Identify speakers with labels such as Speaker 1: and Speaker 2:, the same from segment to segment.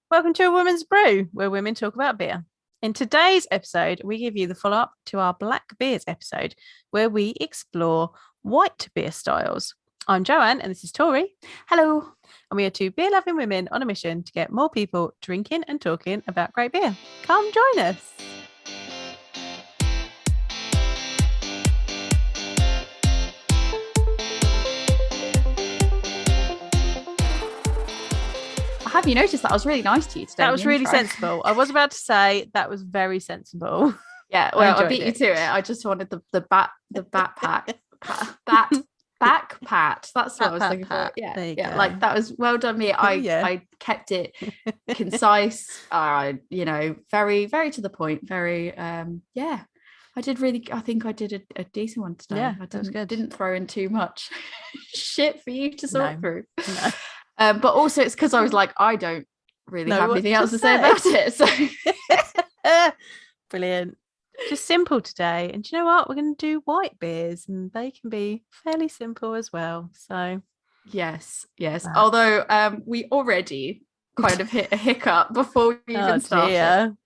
Speaker 1: Welcome to A Woman's Brew, where women talk about beer. In today's episode, we give you the follow up to our Black Beers episode, where we explore white beer styles. I'm Joanne, and this is Tori.
Speaker 2: Hello.
Speaker 1: And we are two beer loving women on a mission to get more people drinking and talking about great beer. Come join us.
Speaker 2: Have you noticed that I was really nice to you today?
Speaker 1: That was really sensible. I was about to say that was very sensible.
Speaker 2: Yeah, well, I beat you to it. I just wanted the back pat. That's what I was looking for. Yeah, like that was well done me. I kept it concise. Very, very to the point. Very, yeah. I think I did a decent one today.
Speaker 1: Yeah,
Speaker 2: that was good. Didn't throw in too much shit for you to sort through.
Speaker 1: No.
Speaker 2: But also it's because I was like, I don't really have anything else to say about it. So
Speaker 1: brilliant. Just simple today. And do you know what? We're going to do white beers and they can be fairly simple as well. So
Speaker 2: yes. Wow. Although we already kind of hit a hiccup before we even started. Dear.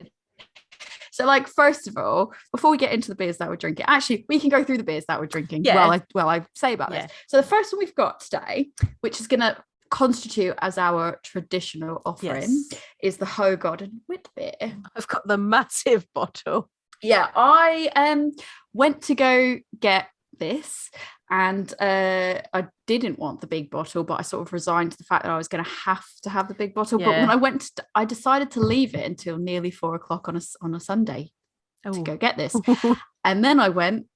Speaker 2: So, like, first of all, before we get into the beers that we're drinking, actually, we can go through the beers that we're drinking while I say about this. So the first one we've got today, which is going to constitute as our traditional offering, is the Hoegaarden witbier.
Speaker 1: I've got the massive bottle.
Speaker 2: Yeah, I went to go get this and I didn't want the big bottle, but I sort of resigned to the fact that I was going to have the big bottle. But when I went I decided to leave it until nearly 4:00 on a Sunday to go get this. And then I went,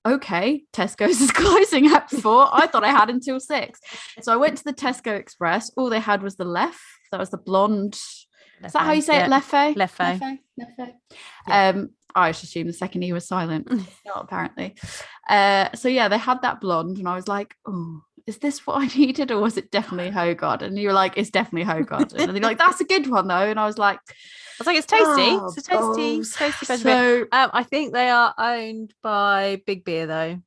Speaker 2: okay, Tesco's is closing at 4. I thought I had until 6. So I went to the Tesco Express. All they had was the Lef. That was the blonde. Is that how you say it? Leffe. I just assumed the second E was silent. Not apparently. So yeah, they had that blonde, and I was like, oh, is this what I needed, or was it definitely Hoegaarden? And you were like, it's definitely Hoegaarden. And you're like, that's a good one though. And I was like,
Speaker 1: it's tasty. It's a tasty beer. I think they are owned by Big Beer though.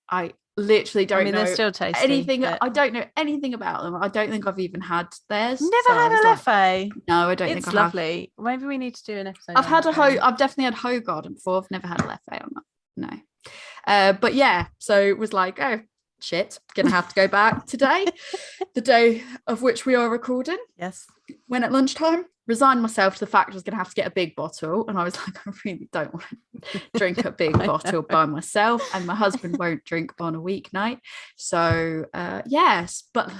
Speaker 2: I literally don't know.
Speaker 1: They're still tasty.
Speaker 2: Anything. But I don't know anything about them. I don't think I've even had theirs.
Speaker 1: Never had a Leffe.
Speaker 2: No, I don't think I have. It's
Speaker 1: lovely. Maybe we need to do an episode.
Speaker 2: I've definitely had Hoegaarden before. I've never had a Leffe on that. No. But yeah, so it was like, oh shit, gonna have to go back today, the day of which we are recording.
Speaker 1: Yes.
Speaker 2: When at lunchtime, resigned myself to the fact I was gonna have to get a big bottle, and I was like, I really don't want to drink a big bottle by myself, and my husband won't drink on a weeknight. So yes, but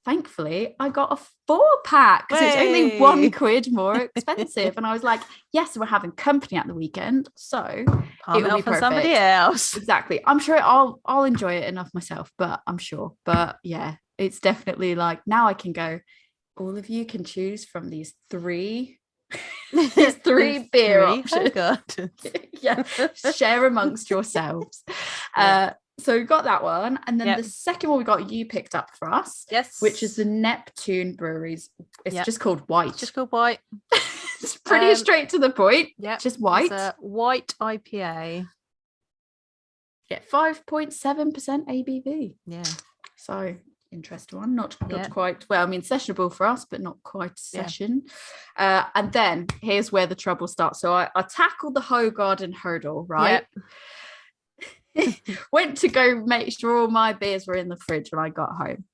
Speaker 2: thankfully I got a 4-pack because it's only £1 more expensive. And I was like, yes, we're having company at the weekend, so it will be for
Speaker 1: somebody else.
Speaker 2: Exactly. I'm sure I'll enjoy it enough myself, but I'm sure. But yeah, it's definitely like, now I can go, all of you can choose from these three beer options. Yeah, share amongst yourselves. So we got that one, and then the second one we got, you picked up for us, which is the Neptune Breweries. It's just called White.
Speaker 1: It's just called White.
Speaker 2: It's pretty straight to the point. Yeah, just white.
Speaker 1: It's a white IPA.
Speaker 2: Yeah, 5.7% ABV.
Speaker 1: Yeah.
Speaker 2: So interesting one. Not quite, well, sessionable for us, but not quite session. And then here's where the trouble starts. So I tackled the Hoegaarden hurdle, right? Yep. Went to go make sure all my beers were in the fridge when I got home.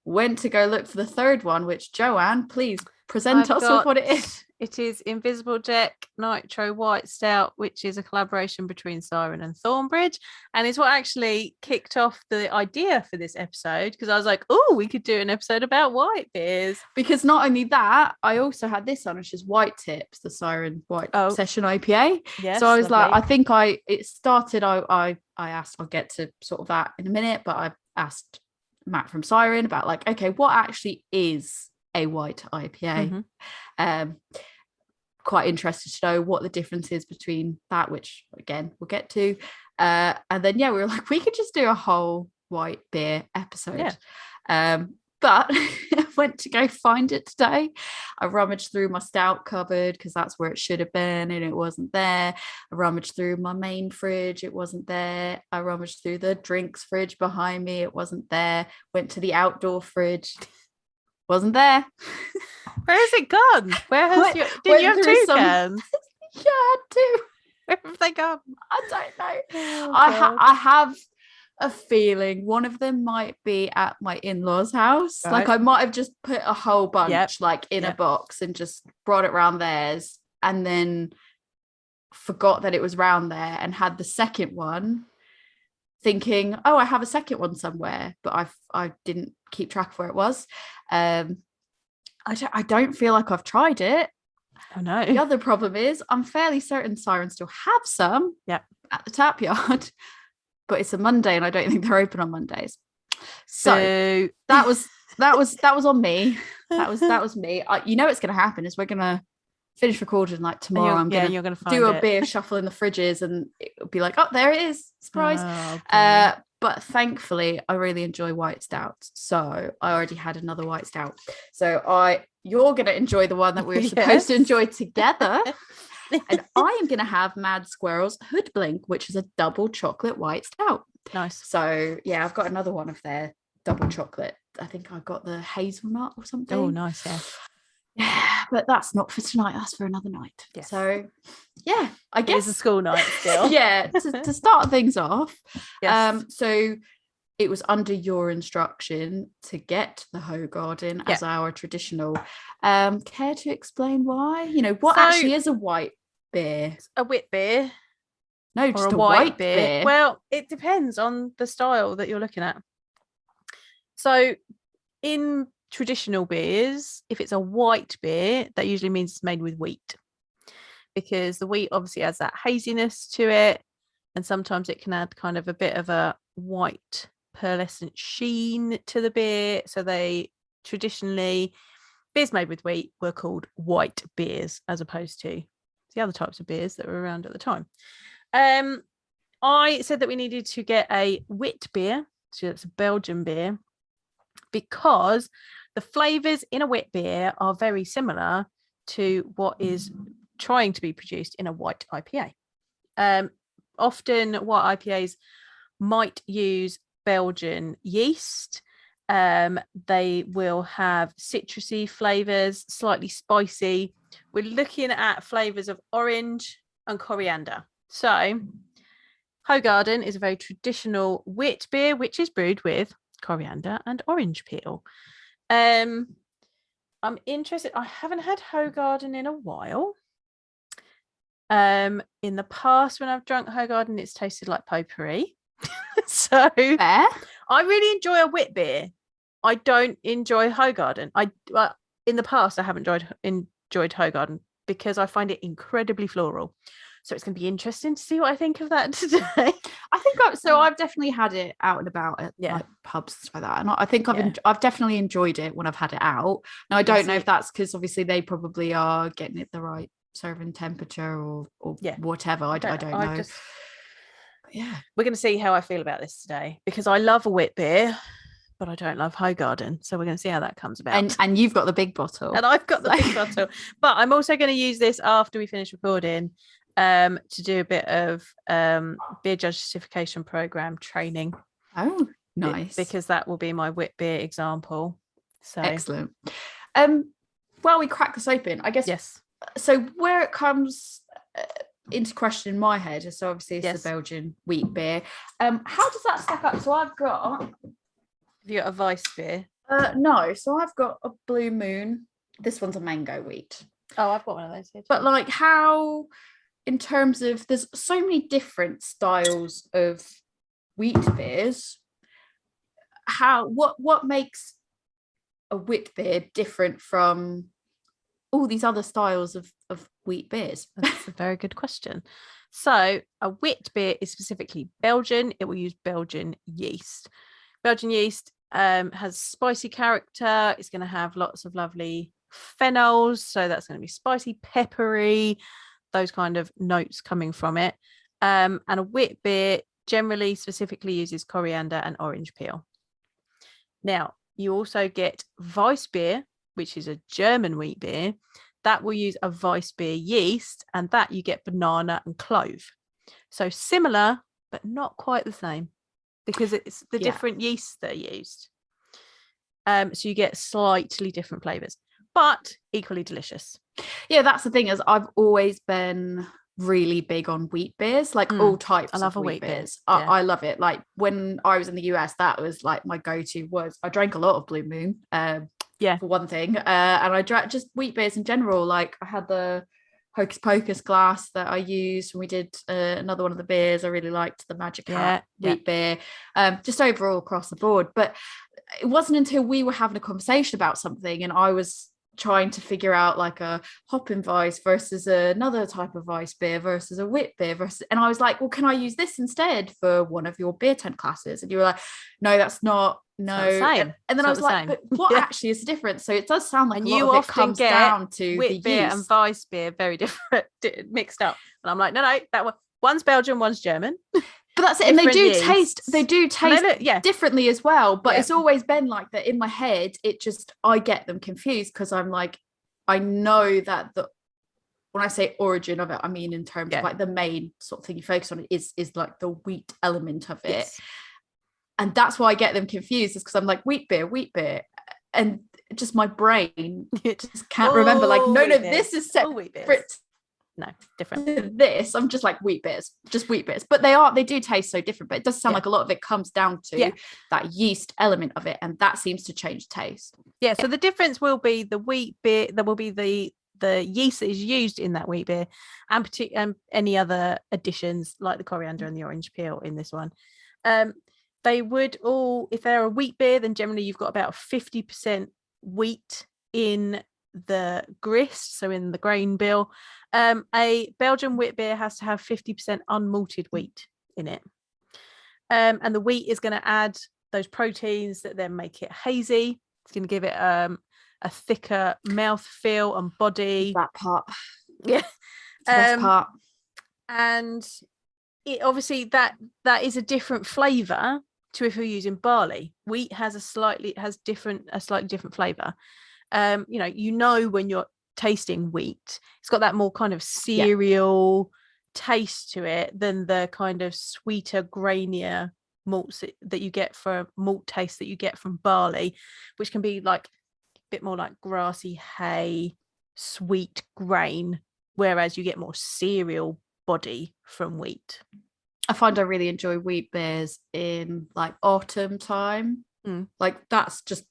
Speaker 2: Went to go look for the third one, which, Joanne, please present us with what it is.
Speaker 1: It is Invisible Jack Nitro White Stout, which is a collaboration between Siren and Thornbridge, and is what actually kicked off the idea for this episode, because I was like, oh, we could do an episode about white beers.
Speaker 2: Because not only that, I also had this on, which is White Tips, the Siren White Session IPA. Yes, so I was lovely. Like, I think it started, I asked, I'll get to sort of that in a minute, but I asked Matt from Siren about, like, okay, what actually is a white IPA? Quite interested to know what the difference is between that, which again we'll get to, and then we were like, we could just do a whole white beer episode. But I went to go find it today. I rummaged through my stout cupboard because that's where it should have been, and it wasn't there. I rummaged through my main fridge, it wasn't there. I rummaged through the drinks fridge behind me, it wasn't there. Went to the outdoor fridge, Wasn't there.
Speaker 1: Where has it gone? Where has your? Did you have two cans?
Speaker 2: Yeah, I had two.
Speaker 1: Where have they gone?
Speaker 2: I don't know.
Speaker 1: Oh,
Speaker 2: I have a feeling one of them might be at my in-laws' house.
Speaker 1: Right.
Speaker 2: Like I might have just put a whole bunch like in a box and just brought it round theirs, and then forgot that it was round there and had the second one, thinking, oh, I have a second one somewhere, but I didn't keep track of where it was. I don't feel like I've tried it.
Speaker 1: Oh no.
Speaker 2: The other problem is I'm fairly certain Siren still have some at the tap yard, but it's a Monday and I don't think they're open on Mondays. So that was on me. That was me. You know what's going to happen is we're going to finish recording like tomorrow. I'm going to do a beer shuffle in the fridges and it'll be like, oh, there it is. Surprise. But thankfully, I really enjoy white stouts. So I already had another white stout. So you're going to enjoy the one that we were supposed to enjoy together. And I am going to have Mad Squirrel's Hood Blink, which is a double chocolate white stout.
Speaker 1: Nice.
Speaker 2: So yeah, I've got another one of their double chocolate. I think I got the hazelnut or something.
Speaker 1: Oh, nice.
Speaker 2: Yeah, but that's not for tonight. That's for another night.
Speaker 1: Yes.
Speaker 2: So yeah, I guess
Speaker 1: it's a school night still.
Speaker 2: Yeah, to start things off.
Speaker 1: Yes.
Speaker 2: So it was under your instruction to get the Hoegaarden as our traditional. Care to explain why? You know, what actually is a white beer?
Speaker 1: A wit beer.
Speaker 2: No, just a white beer.
Speaker 1: Well, it depends on the style that you're looking at. So in traditional beers, if it's a white beer, that usually means it's made with wheat, because the wheat obviously has that haziness to it, and sometimes it can add kind of a bit of a white pearlescent sheen to the beer. So they traditionally, beers made with wheat were called white beers, as opposed to the other types of beers that were around at the time. I said that we needed to get a witbier, so it's a Belgian beer, because the flavors in a wit beer are very similar to what is trying to be produced in a white IPA. Often white IPAs might use Belgian yeast. They will have citrusy flavors, slightly spicy. We're looking at flavors of orange and coriander. So Hoegaarden is a very traditional wit beer, which is brewed with coriander and orange peel. I'm interested. I haven't had Hoegaarden in a while. In the past, when I've drunk Hoegaarden, it's tasted like potpourri. So fair. I really enjoy a wit beer. I don't enjoy Hoegaarden. In the past, I haven't enjoyed Hoegaarden because I find it incredibly floral. So it's going to be interesting to see what I think of that today.
Speaker 2: I think I've definitely had it out and about at like pubs and stuff like that, and I think I've definitely enjoyed it when I've had it out. Now I don't know if that's because obviously they probably are getting it the right serving temperature or whatever. I don't know.
Speaker 1: We're going to see how I feel about this today, because I love a wit beer, but I don't love Hoegaarden. So we're going to see how that comes about.
Speaker 2: And you've got the big bottle,
Speaker 1: and I've got the big bottle, but I'm also going to use this after we finish recording to do a bit of beer judge certification program training.
Speaker 2: Oh, nice.
Speaker 1: Because that will be my wit beer example. So
Speaker 2: excellent. Well, we crack this open, I guess.
Speaker 1: Yes.
Speaker 2: So where it comes into question in my head, so obviously it's the Belgian wheat beer. How does that stack up? So I've got.
Speaker 1: Have you got a Weiss beer?
Speaker 2: No. So I've got a Blue Moon. This one's a mango wheat.
Speaker 1: Oh, I've got one of those here too.
Speaker 2: But like how, in terms of, there's so many different styles of wheat beers. What makes a wheat beer different from all these other styles of wheat beers?
Speaker 1: That's a very good question. So a wheat beer is specifically Belgian. It will use Belgian yeast. Belgian yeast has spicy character. It's going to have lots of lovely phenols. So that's going to be spicy, peppery, those kind of notes coming from it. And a wheat beer generally specifically uses coriander and orange peel. Now, you also get Weiss beer, which is a German wheat beer. That will use a Weiss beer yeast, and that you get banana and clove. So similar, but not quite the same, because it's the different yeasts that are used. So you get slightly different flavors, but equally delicious.
Speaker 2: Yeah, that's the thing, is I've always been really big on wheat beers, like all types
Speaker 1: I love
Speaker 2: of
Speaker 1: a
Speaker 2: wheat
Speaker 1: wheat beer.
Speaker 2: beers.
Speaker 1: Yeah.
Speaker 2: I love it. Like when I was in the US, that was like my go-to. Was I drank a lot of Blue Moon, for one thing, and I drank just wheat beers in general. Like I had the Hocus Pocus glass that I used when we did another one of the beers. I really liked the Magic Hat wheat beer, just overall across the board. But it wasn't until we were having a conversation about something and I was trying to figure out like a Hopin Weiss versus another type of Weiss beer versus a wit beer versus, and I was like, well, can I use this instead for one of your beer tent classes? And you were like, no, that's not, no. And then I was like, but what actually is the difference? So it does sound like, and a lot of it comes down to
Speaker 1: wit
Speaker 2: the
Speaker 1: beer
Speaker 2: yeast.
Speaker 1: And Weiss beer very different, mixed up. And I'm like, no, that one, one's Belgian, one's German.
Speaker 2: But that's it, and they do taste differently as well. But it's always been like that in my head. I get them confused because I'm like, I know that when I say origin of it, I mean in terms of like the main sort of thing you focus on is like the wheat element of it, and that's why I get them confused. Is because I'm like wheat beer, and just my brain just can't remember. Like no, this is separate.
Speaker 1: No, different.
Speaker 2: This, I'm just like wheat beers. But they do taste so different. But it does sound like a lot of it comes down to that yeast element of it, and that seems to change taste.
Speaker 1: Yeah, so the difference will be the wheat beer. There will be the yeast that is used in that wheat beer, and any other additions like the coriander and the orange peel in this one. They would all, if they're a wheat beer, then generally you've got about 50% wheat in the grist, so in the grain bill. A Belgian wit beer has to have 50% unmalted wheat in it, and the wheat is going to add those proteins that then make it hazy. It's going to give it a thicker mouth feel and body.
Speaker 2: That part,
Speaker 1: the
Speaker 2: best part.
Speaker 1: And it obviously that is a different flavor to if you're using barley. Wheat has a slightly different flavor. You know when you're tasting wheat, it's got that more kind of cereal taste to it than the kind of sweeter, grainier malts that you get from malt taste that you get from barley, which can be like a bit more like grassy hay, sweet grain, whereas you get more cereal body from wheat.
Speaker 2: I find I really enjoy wheat beers in like autumn time. Like that's just,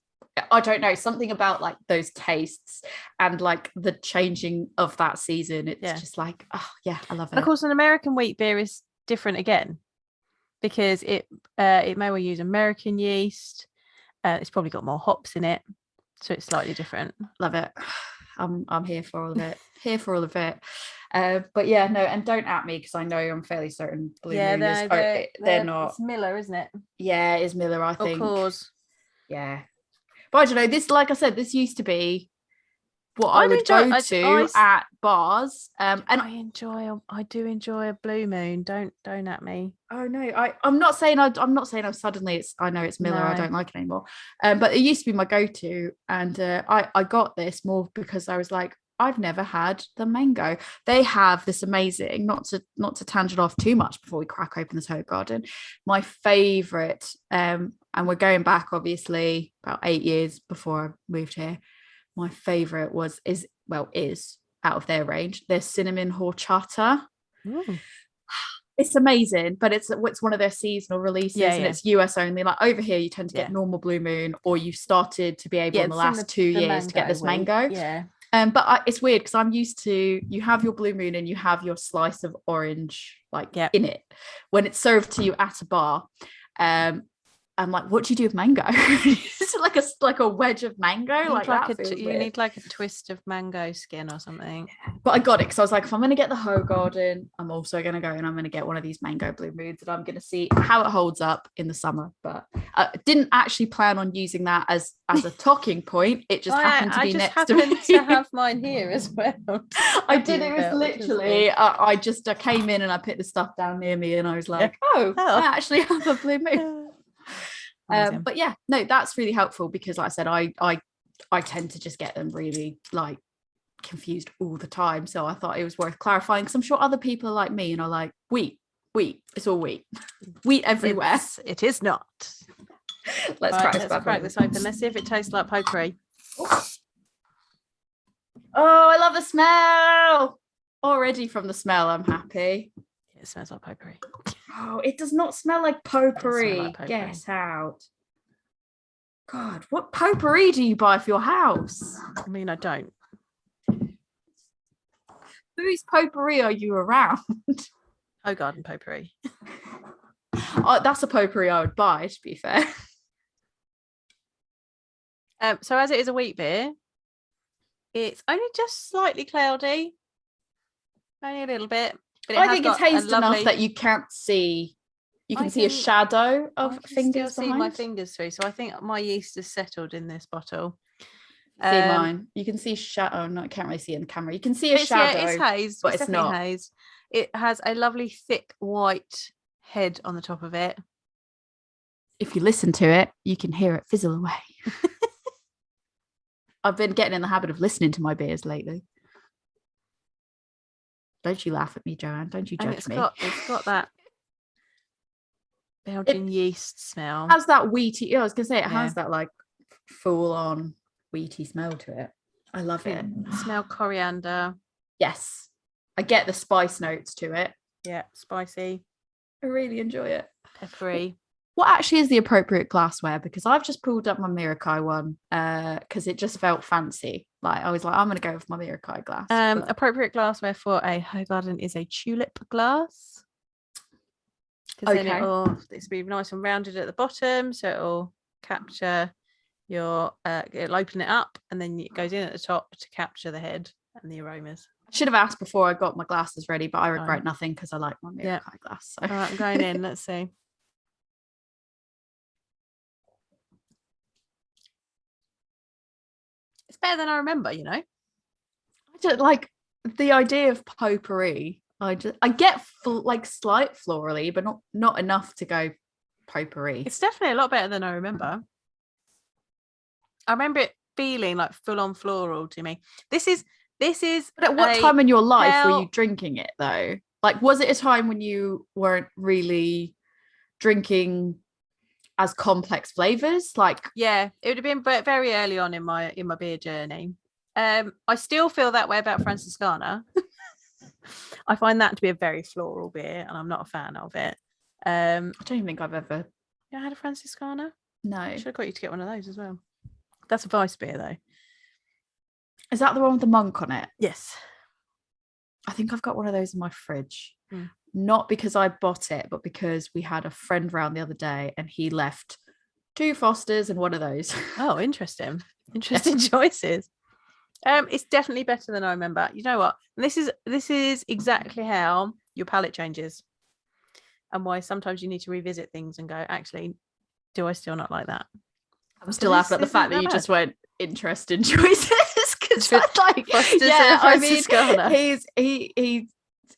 Speaker 2: I don't know, something about like those tastes and like the changing of that season. It's just like, oh yeah, I love it.
Speaker 1: And of course, an American wheat beer is different again because it may well use American yeast. It's probably got more hops in it, so it's slightly different.
Speaker 2: Love it. I'm here for all of it. But yeah, no, and don't at me because I know I'm fairly certain Blue Moon is. They're not.
Speaker 1: It's Miller, isn't it?
Speaker 2: Yeah, it is Miller, I think.
Speaker 1: Of course.
Speaker 2: Yeah. But I don't know, this, like I said, this used to be what I would go to at bars. And
Speaker 1: I do enjoy a Blue Moon. Don't at me.
Speaker 2: Oh no, I'm not saying I'm suddenly I know it's Miller. No. I don't like it anymore. But it used to be my go-to, and I got this more because I was like, I've never had the mango. They have this amazing, not to tangent off too much before we crack open this Hoegaarden. My favorite, and we're going back obviously about 8 years before I moved here. My favorite is out of their range, their cinnamon horchata. It's amazing, but it's one of their seasonal releases, and it's US only. Like over here you tend to get normal Blue Moon, or you've started to be able in the last 2 years to get this mango. But it's weird because I'm used to, you have your Blue Moon and you have your slice of orange in it when it's served to you at a bar. I'm like, what do you do with mango? Is it like a wedge of mango? You
Speaker 1: need like a twist of mango skin or something.
Speaker 2: But I got it because I was like, if I'm going to get the Hoegaarden, I'm also going to go and I'm going to get one of these mango Blue Moons, and I'm going to see how it holds up in the summer. But I didn't actually plan on using that as a talking point. It just happened to be next to me.
Speaker 1: I just happened to have mine here as well.
Speaker 2: I did. It was literally, I came in and I put the stuff down near me and I was like, I actually have a Blue Moon. But yeah, no, that's really helpful because like I said, I tend to just get them really like confused all the time, so I thought it was worth clarifying because I'm sure other people are like me and are like, wheat, it's all wheat everywhere.
Speaker 1: It is not.
Speaker 2: Let's
Speaker 1: crack this open. Let's see if it tastes like potpourri.
Speaker 2: Oh, I love the smell. Already from the smell, I'm happy.
Speaker 1: It smells like potpourri.
Speaker 2: Oh, it does not smell like potpourri.
Speaker 1: Smell like potpourri.
Speaker 2: Guess out. God, what potpourri do you buy for your house?
Speaker 1: I mean, I don't.
Speaker 2: Whose potpourri are you around?
Speaker 1: Hoegaarden potpourri.
Speaker 2: Oh, that's a potpourri I would buy, to be fair.
Speaker 1: So as it is a wheat beer, it's only just slightly cloudy. Only a little bit. But
Speaker 2: I think it's hazed enough that you can't see. You can see a shadow of fingers
Speaker 1: still see my fingers through. So I think my yeast is settled in this bottle.
Speaker 2: See mine. You can see shadow. No, I can't really see it in the camera. You can see a shadow.
Speaker 1: Yeah, it's hazed,
Speaker 2: but it's not
Speaker 1: hazed. It has a lovely thick white head on the top of it.
Speaker 2: If you listen to it, you can hear it fizzle away. I've been getting in the habit of listening to my beers lately. Don't you laugh at me, Joanne. Don't you judge me.
Speaker 1: It's got that Belgian yeast smell.
Speaker 2: It has that wheaty. Yeah, I was gonna say it has that like full on wheaty smell to it. I love it.
Speaker 1: Smell coriander.
Speaker 2: Yes, I get the spice notes to it.
Speaker 1: Yeah, spicy.
Speaker 2: I really enjoy it.
Speaker 1: Peppery.
Speaker 2: What actually is the appropriate glassware? Because I've just pulled up my Mirakai one because it just felt fancy. Like I was like, I'm going to go with my Mirakai glass.
Speaker 1: Appropriate glassware for a Hoegaarden is a tulip glass. Because then it's be nice and rounded at the bottom, so it'll capture your. It'll open it up, and then it goes in at the top to capture the head and the aromas.
Speaker 2: I should have asked before I got my glasses ready, but I regret nothing because I like my Mirakai glass. So.
Speaker 1: All right, I'm going in. Let's see. It's better than I remember, you know.
Speaker 2: I just like the idea of potpourri. I get like slight florally, but not enough to go potpourri.
Speaker 1: It's definitely a lot better than I remember. I remember it feeling like full on floral to me. This is.
Speaker 2: But at what time in your life were you drinking it though? Like, was it a time when you weren't really drinking as complex flavors? Like,
Speaker 1: yeah, it would have been very early on in my beer journey. I still feel that way about Franciscana. I find that to be a very floral beer, and I'm not a fan of it.
Speaker 2: I don't even think I've ever.
Speaker 1: You had a Franciscana?
Speaker 2: No.
Speaker 1: I should have got you to get one of those as well. That's a Weiss beer though.
Speaker 2: Is that the one with the monk on it?
Speaker 1: Yes.
Speaker 2: I think I've got one of those in my fridge. Not because I bought it, but because we had a friend round the other day and he left 2 Fosters and one of those.
Speaker 1: Oh, interesting. Interesting choices. It's definitely better than I remember. You know what? And this is exactly how your palate changes, and why sometimes you need to revisit things and go, actually, do I still not like that?
Speaker 2: I'm still laughing at the fact that you just went interesting choices. That's like, I mean, he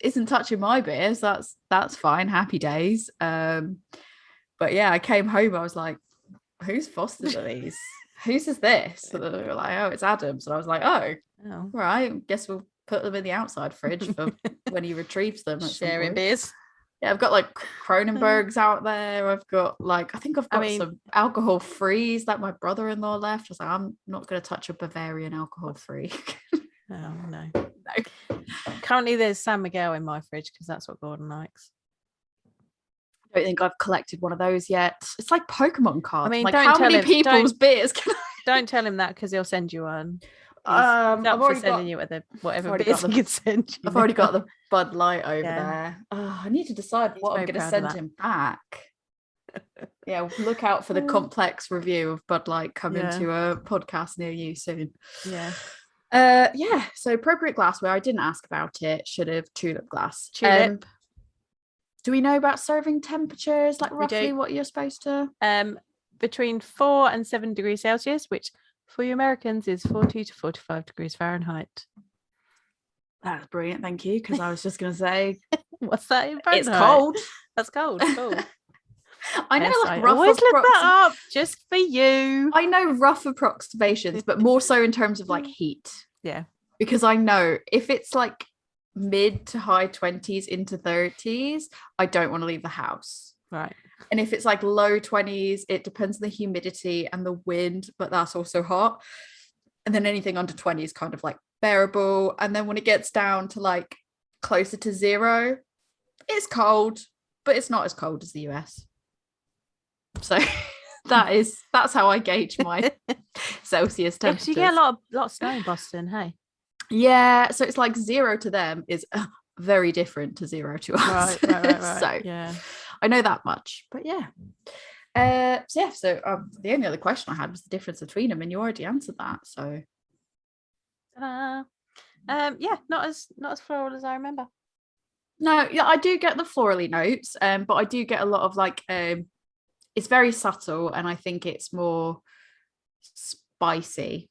Speaker 2: isn't touching my beers. That's fine. Happy days. But yeah, I came home. I was like, whose Fosters are these? Whose is this? And they were like, oh, it's Adam's. And I was like, oh, right. Guess we'll put them in the outside fridge for when he retrieves them.
Speaker 1: Sharing beers.
Speaker 2: Yeah, I've got like Kronenbergs out there. I've got like, I think I've got some alcohol frees that my brother-in-law left. I was like, I'm not going to touch a Bavarian alcohol free.
Speaker 1: Oh, no. Currently, there's San Miguel in my fridge because that's what Gordon likes.
Speaker 2: I don't think I've collected one of those yet. It's like Pokemon cards.
Speaker 1: I mean,
Speaker 2: like, how many people's beers can I...
Speaker 1: Don't tell him that because he'll send you one.
Speaker 2: I've already
Speaker 1: sending you whatever beers he can send you.
Speaker 2: I've already got the Bud Light over there. Oh, I need to decide what I'm going to send him back. Yeah, look out for the complex review of Bud Light coming to a podcast near you soon. Yeah. So appropriate glassware. I didn't ask about it. Should have. Tulip glass.
Speaker 1: Tulip.
Speaker 2: Do we know about serving temperatures? Like roughly what you're supposed to?
Speaker 1: Between 4 and 7 degrees Celsius, which for you Americans is 40 to 45 degrees Fahrenheit.
Speaker 2: That's brilliant, thank you. Because I was just going to say,
Speaker 1: what's that in Fahrenheit?
Speaker 2: It's cold.
Speaker 1: That's cold. Cool.
Speaker 2: I know,
Speaker 1: I always look that up just for you.
Speaker 2: I know rough approximations, but more so in terms of like heat.
Speaker 1: Yeah.
Speaker 2: Because I know if it's like mid to high 20s into 30s, I don't want to leave the house.
Speaker 1: Right.
Speaker 2: And if it's like low 20s, it depends on the humidity and the wind, but that's also hot. And then anything under 20 is kind of like bearable. And then when it gets down to like closer to 0, it's cold, but it's not as cold as the US. So that's how I gauge my Celsius temperatures.
Speaker 1: You get a lot of snow in Boston, hey?
Speaker 2: Yeah, so it's like 0 to them is very different to 0 to us.
Speaker 1: Right.
Speaker 2: So
Speaker 1: yeah,
Speaker 2: I know that much, but yeah. So the only other question I had was the difference between them, and you already answered that. So,
Speaker 1: not as floral as I remember.
Speaker 2: No, yeah, I do get the florally notes, but I do get a lot of like, it's very subtle, and I think it's more spicy.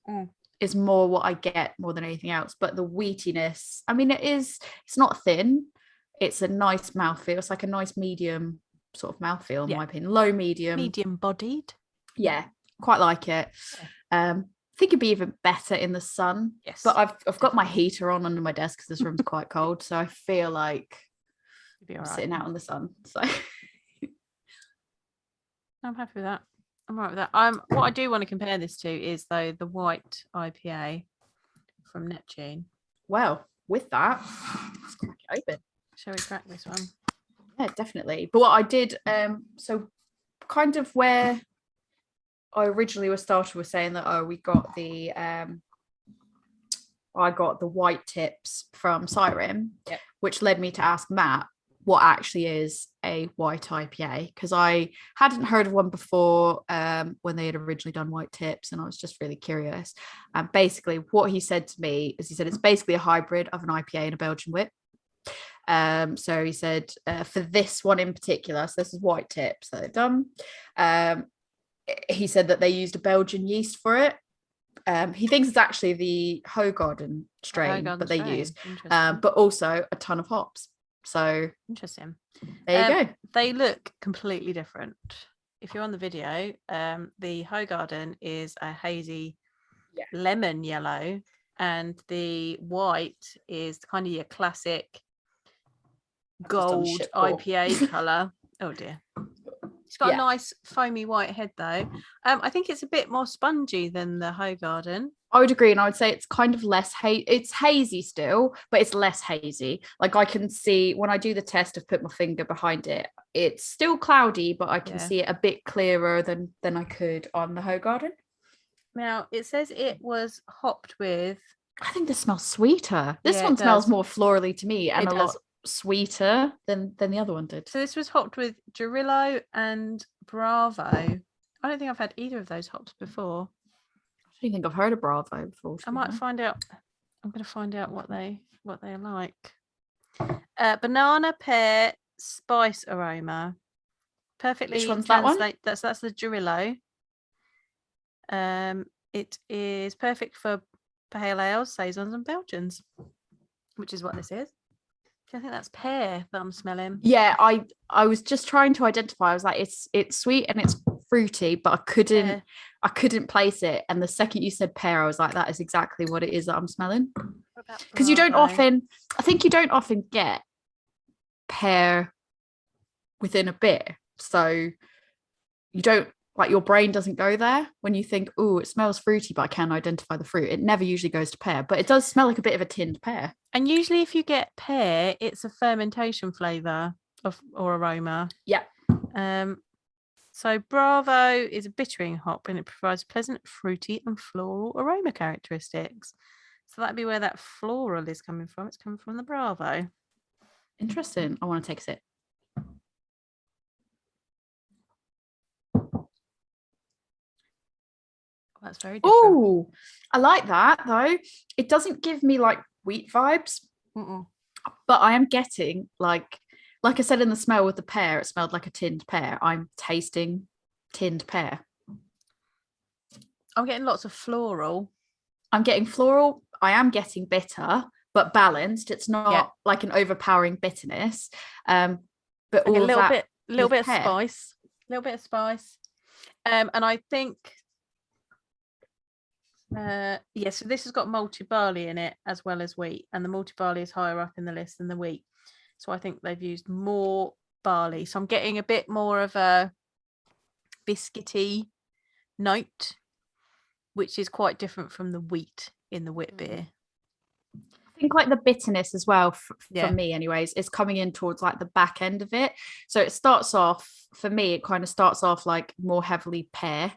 Speaker 2: Is more what I get more than anything else. But the wheatiness, I mean, it's not thin. It's a nice mouthfeel. It's like a nice medium sort of mouthfeel, in my opinion. Low, medium
Speaker 1: bodied.
Speaker 2: Yeah, quite like it. I think it'd be even better in the sun.
Speaker 1: Yes,
Speaker 2: but I've got my heater on under my desk because this room's quite cold, so I feel like I'm sitting out in the sun. So
Speaker 1: I'm happy with that. I'm right with that. What I do want to compare this to is though the white IPA from Neptune.
Speaker 2: Well, with that, let's crack it open.
Speaker 1: Shall we crack this one?
Speaker 2: Yeah, definitely. But what I did, so kind of where I originally was saying that we got the I got the white tips from Siren, which led me to ask Matt what actually is a white IPA, because I hadn't heard of one before when they had originally done white tips, and I was just really curious. And basically what he said to me is, he said it's basically a hybrid of an IPA and a Belgian wit. So he said for this one in particular, so this is white tips that they've done, he said that they used a Belgian yeast for it. He thinks it's actually the Hoegaarden strain that they used, but also a ton of hops. So
Speaker 1: interesting.
Speaker 2: There you go.
Speaker 1: They look completely different. If you're on the video, the Hoegaarden is a hazy lemon yellow, and the white is kind of your classic gold IPA colour. Oh dear. It's got a nice foamy white head though. I think it's a bit more spongy than the Hoegaarden.
Speaker 2: I would agree, and I would say it's kind of less it's hazy still, but it's less hazy. Like I can see when I do the test of put my finger behind it, it's still cloudy, but I can see it a bit clearer than I could on the Hoegaarden.
Speaker 1: Now it says it was hopped with.
Speaker 2: I think this smells sweeter. This one smells more florally to me, and a lot sweeter than the other one did.
Speaker 1: So this was hopped with Girillo and Bravo. I don't think I've had either of those hops before.
Speaker 2: I don't think I've heard of Bravo before.
Speaker 1: I might find out. I'm going to find out what they're like. Banana, pear, spice aroma. Perfectly.
Speaker 2: Which one's that one?
Speaker 1: That's the Girillo. It is perfect for pale ales, saisons, and Belgians, which is what this is. I think that's pear that I'm smelling.
Speaker 2: Yeah, I was just trying to identify. I was like, it's sweet and it's fruity, but I couldn't place it. And the second you said pear, I was like, that is exactly what it is that I'm smelling. Because you don't often get pear within a beer, so you don't, like, your brain doesn't go there when you think, oh, it smells fruity, but I can't identify the fruit. It never usually goes to pear, but it does smell like a bit of a tinned pear.
Speaker 1: And usually if you get pear, it's a fermentation flavour or aroma.
Speaker 2: Yeah.
Speaker 1: So Bravo is a bittering hop, and it provides pleasant, fruity and floral aroma characteristics. So that'd be where that floral is coming from. It's coming from the Bravo.
Speaker 2: Interesting. I want to take a sip.
Speaker 1: That's very different.
Speaker 2: Oh, I like that though. It doesn't give me like wheat vibes, but I am getting like I said in the smell with the pear, it smelled like a tinned pear. I'm tasting tinned pear.
Speaker 1: I'm getting lots of floral.
Speaker 2: I'm getting floral. I am getting bitter, but balanced. It's not like an overpowering bitterness. But like all
Speaker 1: a little bit of
Speaker 2: pear.
Speaker 1: spice, a little bit of spice. And I think. So this has got malted barley in it as well as wheat, and the malted barley is higher up in the list than the wheat, so I think they've used more barley. So I'm getting a bit more of a biscuity note, which is quite different from the wheat in the wit beer.
Speaker 2: I think like the bitterness as well,
Speaker 1: Yeah.
Speaker 2: for me anyways, is coming in towards like the back end of it. So it starts off, for me, it kind of starts off like more heavily pear,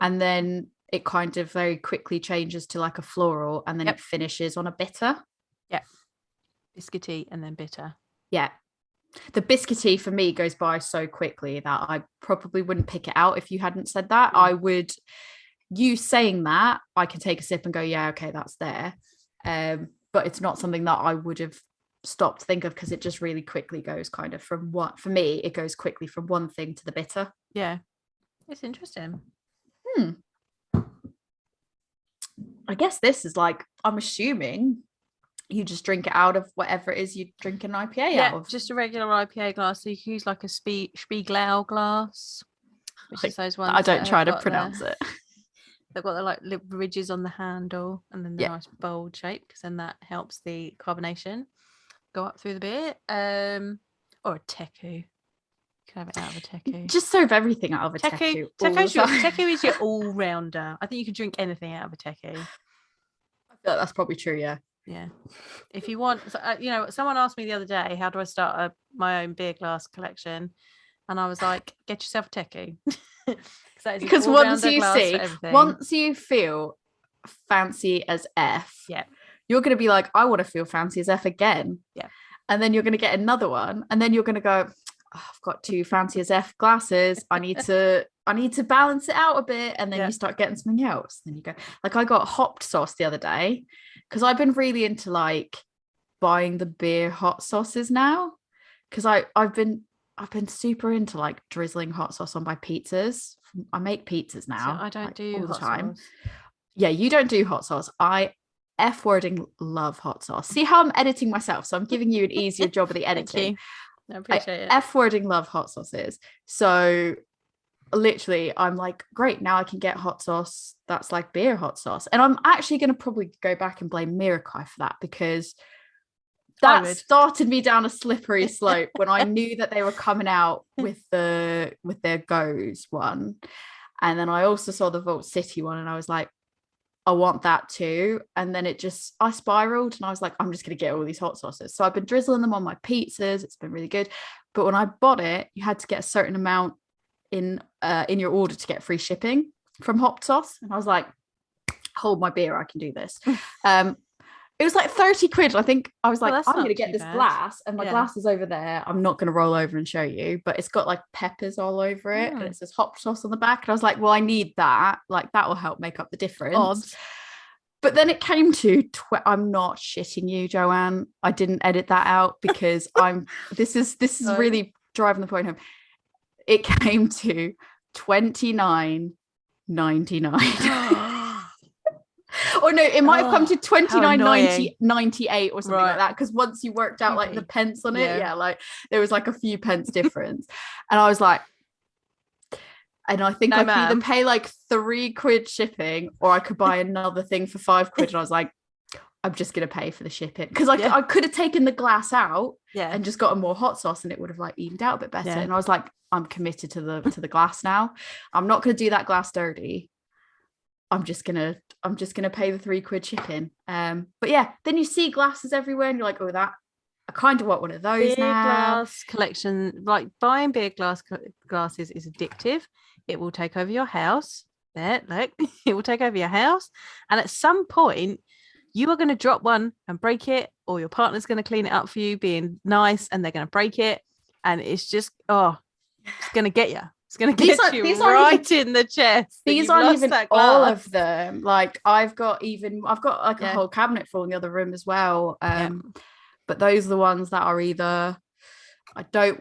Speaker 2: and then it kind of very quickly changes to like a floral, and then it finishes on a bitter.
Speaker 1: Yeah. Biscuity and then bitter.
Speaker 2: Yeah. The biscuity for me goes by so quickly that I probably wouldn't pick it out if you hadn't said that. I would, you saying that, I can take a sip and go, yeah, okay, that's there. But it's not something that I would have stopped to think of, because it just really quickly goes kind of from what, for me, it goes quickly from one thing to the bitter.
Speaker 1: Yeah. It's interesting.
Speaker 2: I guess this is like, I'm assuming you just drink it out of whatever it is you drink an IPA out of.
Speaker 1: Just a regular IPA glass. So you can use like a Spiegelau glass, which is those ones.
Speaker 2: I don't try to pronounce it.
Speaker 1: They've got the like little ridges on the handle, and then the nice bold shape, because then that helps the carbonation go up through the beer. Or a teku. You can have it out of a teku.
Speaker 2: Just serve everything out of a teku.
Speaker 1: Teku is your all-rounder. I think you can drink anything out of a teku.
Speaker 2: I feel like that's probably true, yeah.
Speaker 1: Yeah. If you want, someone asked me the other day, how do I start my own beer glass collection? And I was like, get yourself a teku.
Speaker 2: Because once you feel fancy as F, you're going to be like, I want to feel fancy as F again.
Speaker 1: Yeah.
Speaker 2: And then you're going to get another one, and then you're going to go, I've got 2 fancy as F glasses. I need to balance it out a bit. And then you start getting something else. Then you go, like, I got hopped sauce the other day, because I've been really into like buying the beer hot sauces now, because I've been super into like drizzling hot sauce on my pizzas. I make pizzas now.
Speaker 1: So I don't do
Speaker 2: all the
Speaker 1: hot
Speaker 2: time.
Speaker 1: sauce.
Speaker 2: Yeah, you don't do hot sauce. I F-wording love hot sauce. See how I'm editing myself? So I'm giving you an easier job of the editing.
Speaker 1: I appreciate it.
Speaker 2: F-wording love hot sauces. So literally I'm like, great, now I can get hot sauce that's like beer hot sauce. And I'm actually going to probably go back and blame Mirakai for that, because that started me down a slippery slope when I knew that they were coming out with their Goes one. And then I also saw the Vault City one, and I was like, I want that too. And then I spiraled, and I was like, I'm just going to get all these hot sauces. So I've been drizzling them on my pizzas. It's been really good. But when I bought it, you had to get a certain amount in your order to get free shipping from hot sauce. And I was like, hold my beer, I can do this. It was like 30 quid. I think I was like, I'm going to get this glass, and my glass is over there. I'm not going to roll over and show you, but it's got like peppers all over it, and it says hot sauce on the back. And I was like, well, I need that. Like, that will help make up the difference.
Speaker 1: Odds.
Speaker 2: But then it came to, I'm not shitting you, Joanne. I didn't edit that out, because this is really driving the point home. It came to $29.99. Or no, it might have come to $29.98 or something like that, because once you worked out like the pence on it, like there was like a few pence difference. And I was like, and I think I could either pay like 3 quid shipping, or I could buy another thing for 5 quid. And I was like, I'm just gonna pay for the shipping, because I could have taken the glass out and just gotten more hot sauce, and it would have like evened out a bit better. And I was like, I'm committed to the glass now. I'm not gonna do that glass dirty. I'm just gonna pay the 3 quid shipping. But yeah, then you see glasses everywhere, and you're like, oh, that I kind of want one of those
Speaker 1: beer
Speaker 2: now.
Speaker 1: Glass collection, like buying beer glasses is addictive. It will take over your house. There, look, it will take over your house, and at some point, you are going to drop one and break it, or your partner's going to clean it up for you, being nice, and they're going to break it, and it's just it's going to get you. It's going to get you right in the chest.
Speaker 2: These aren't even all of them. Like I've got like a whole cabinet full in the other room as well. But those are the ones that are either they're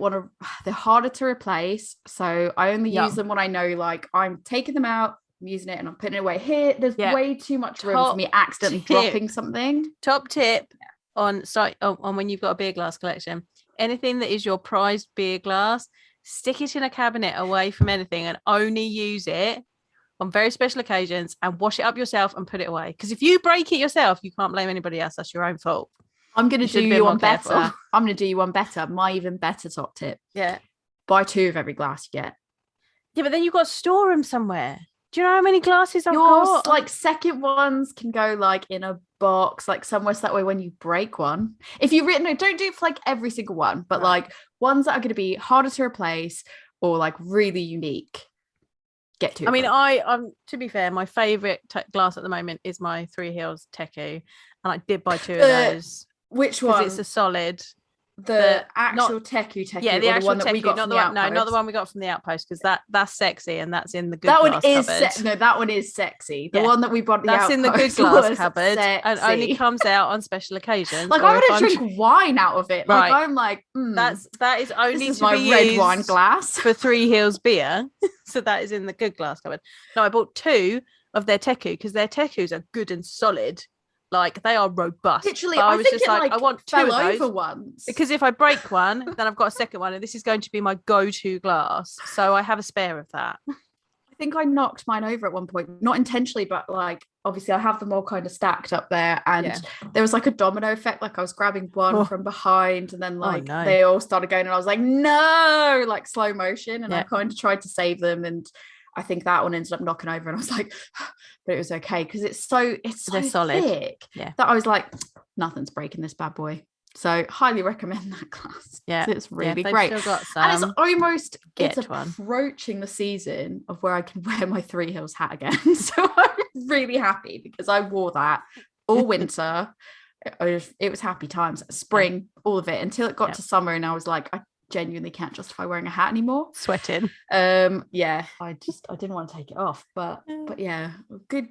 Speaker 2: harder to replace. So I only use them when I know, like, I'm taking them out, I'm using it, and I'm putting it away. Here, there's way too much room for me accidentally dropping something.
Speaker 1: Top tip on when you've got a beer glass collection, anything that is your prized beer glass, stick it in a cabinet away from anything, and only use it on very special occasions, and wash it up yourself and put it away. Because if you break it yourself, you can't blame anybody else. That's your own fault.
Speaker 2: I'm going to do
Speaker 1: should be
Speaker 2: you
Speaker 1: more
Speaker 2: one
Speaker 1: careful.
Speaker 2: better. I'm going to do you one better. My even better top tip.
Speaker 1: Yeah.
Speaker 2: Buy 2 of every glass you get.
Speaker 1: Yeah, but then you've got to store them somewhere. Do you know how many glasses I've
Speaker 2: Your
Speaker 1: got?
Speaker 2: like second ones can go like in a box, like somewhere, so that way when you break one, if you no, don't do it for like every single one, but like ones that are going to be harder to replace or like really unique. Get 2.
Speaker 1: I mean, I'm to be fair, my favorite glass at the moment is my Three Hills Teku, and I did buy 2 of those.
Speaker 2: Which one?
Speaker 1: Because it's a solid.
Speaker 2: The actual Teku,
Speaker 1: yeah, the actual
Speaker 2: one that
Speaker 1: Teku,
Speaker 2: we got
Speaker 1: not
Speaker 2: from
Speaker 1: the
Speaker 2: the
Speaker 1: one.
Speaker 2: Outpost.
Speaker 1: No, not the one we got from the Outpost, because that's sexy and that's in the good
Speaker 2: that
Speaker 1: glass
Speaker 2: one is
Speaker 1: cupboard.
Speaker 2: no, that one is sexy. The one that we bought at the
Speaker 1: that's
Speaker 2: Outpost
Speaker 1: in the good glass cupboard
Speaker 2: sexy.
Speaker 1: and only comes out on special occasions.
Speaker 2: Like I wouldn't drink wine out of it. Like I'm like,
Speaker 1: that is only
Speaker 2: this is
Speaker 1: to
Speaker 2: my
Speaker 1: be
Speaker 2: red
Speaker 1: used
Speaker 2: wine glass
Speaker 1: for Three Hills beer. So that is in the good glass cupboard. No, I bought 2 of their Teku because their Tekus are good and solid. Like they are robust.
Speaker 2: Literally,
Speaker 1: but
Speaker 2: I
Speaker 1: was
Speaker 2: think
Speaker 1: just like, I want 2 of those
Speaker 2: over once
Speaker 1: because if I break one, then I've got a second one, and this is going to be my go-to glass. So I have a spare of that.
Speaker 2: I think I knocked mine over at one point, not intentionally, but like obviously I have them all kind of stacked up there, and there was like a domino effect. Like I was grabbing one from behind, and then like they all started going, and I was like, no, like slow motion, and I kind of tried to save them, and I think that one ended up knocking over, and I was like, but it was okay because it's so
Speaker 1: solid,
Speaker 2: thick that I was like, nothing's breaking this bad boy. So highly recommend that glass.
Speaker 1: Yeah,
Speaker 2: it's really great.
Speaker 1: Still got some,
Speaker 2: and it's almost
Speaker 1: one.
Speaker 2: Approaching the season of where I can wear my Three Hills hat again. So I'm really happy because I wore that all winter. It was happy times. Spring, all of it until it got to summer, and I was like, I genuinely can't justify wearing a hat anymore.
Speaker 1: Sweating.
Speaker 2: Yeah, I didn't want to take it off, but yeah, good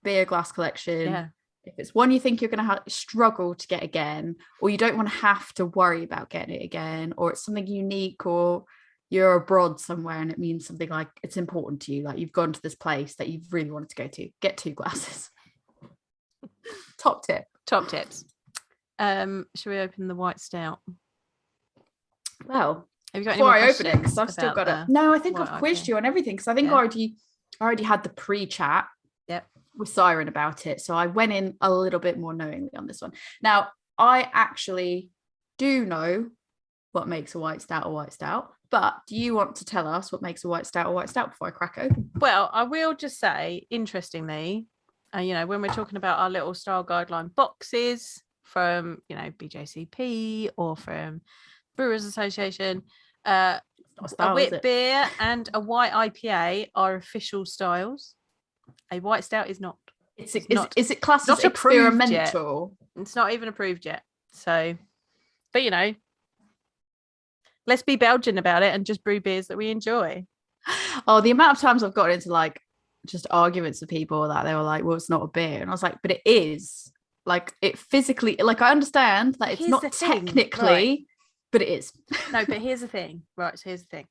Speaker 2: beer glass collection.
Speaker 1: Yeah.
Speaker 2: If it's one you think you're going to struggle to get again, or you don't want to have to worry about getting it again, or it's something unique, or you're abroad somewhere and it means something like it's important to you, like you've gone to this place that you've really wanted to go to, get 2 glasses. Top tips. Should
Speaker 1: we open the white stout?
Speaker 2: Well,
Speaker 1: have you got
Speaker 2: before
Speaker 1: any more
Speaker 2: I open it, because I've still got it. No, I think I've quizzed you on everything, because I think I already had the pre-chat with Siren about it, so I went in a little bit more knowingly on this one. Now, I actually do know what makes a white stout, but do you want to tell us what makes a white stout before I crack open?
Speaker 1: Well, I will just say, interestingly, when we're talking about our little style guideline boxes from, BJCP or from Brewers Association, a wit beer and a white IPA are official styles. A white stout is not.
Speaker 2: Is it classed as experimental?
Speaker 1: It's not even approved yet. So, but let's be Belgian about it and just brew beers that we enjoy.
Speaker 2: Oh, the amount of times I've got into like just arguments with people that they were like, well, it's not a beer, and I was like, but it is. Like it physically, like I understand that it's not technically, but it is.
Speaker 1: No, but here's the thing. Right, so here's the thing.